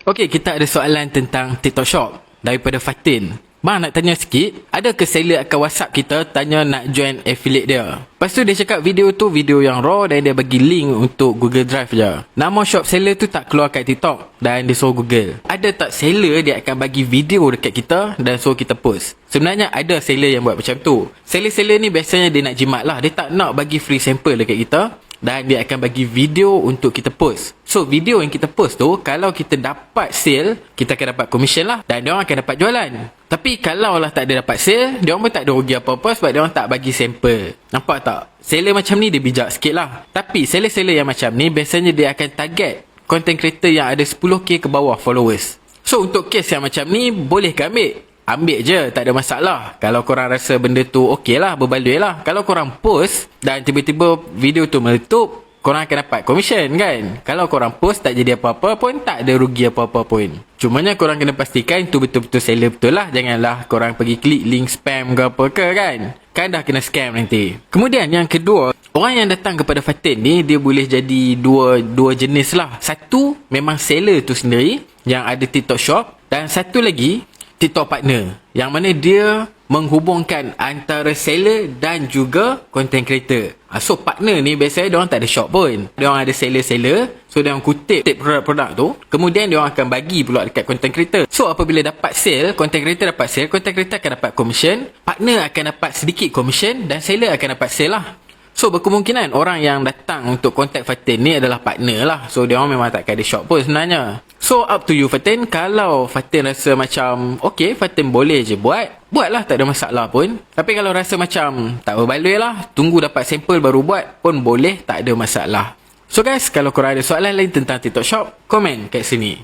Okey, kita ada soalan tentang TikTok Shop daripada Fatin. Bang, nak tanya sikit, ada ke seller akan WhatsApp kita tanya nak join affiliate dia? Lepas tu dia cakap video tu video yang raw dan dia bagi link untuk Google Drive je. Nama shop seller tu tak keluar kat TikTok dan dia suruh Google. Ada tak seller dia akan bagi video dekat kita dan suruh kita post? Sebenarnya ada seller yang buat macam tu. Seller-seller ni biasanya dia nak jimat lah. Dia tak nak bagi free sample dekat kita. Dan dia akan bagi video untuk kita post. So video yang kita post tu, kalau kita dapat sale, kita akan dapat commission lah. Dan diorang akan dapat jualan. Tapi kalau lah tak ada dapat sale, diorang pun tak ada rugi apa-apa sebab diorang tak bagi sampel. Nampak tak? Seller macam ni dia bijak sikit lah. Tapi seller-seller yang macam ni, biasanya dia akan target content creator yang ada 10k ke bawah followers. So untuk case yang macam ni, boleh ke ambil? Ambil je, tak ada masalah. Kalau korang rasa benda tu okey lah, berbaloi lah. Kalau korang post dan tiba-tiba video tu meletup, korang akan dapat commission kan? Kalau korang post tak jadi apa-apa pun, tak ada rugi apa-apa pun. Cumanya korang kena pastikan tu betul-betul seller betul lah. Janganlah korang pergi klik link spam ke apa ke kan? Kan dah kena scam nanti. Kemudian yang kedua, orang yang datang kepada Fatin ni, dia boleh jadi dua jenis lah. Satu, memang seller tu sendiri yang ada TikTok Shop. Dan satu lagi, TikTok partner, yang mana dia menghubungkan antara seller dan juga content creator. So partner ni biasanya diorang tak ada shop pun. Diorang ada seller-seller. So diorang kutip produk-produk tu. Kemudian diorang akan bagi pula dekat content creator. So apabila dapat sale, content creator dapat sale, content creator akan dapat commission, partner akan dapat sedikit commission dan seller akan dapat sale lah. So berkemungkinan orang yang datang untuk contact Fatin ni adalah partner lah. So dia orang memang takkan ada shop pun sebenarnya. So up to you Fatin. Kalau Fatin rasa macam okay, Fatin boleh je buatlah, tak ada masalah pun. Tapi kalau rasa macam tak berbaloi lah, tunggu dapat sampel baru buat pun boleh, tak ada masalah. So guys, kalau korang ada soalan lain tentang TikTok Shop, komen kat sini.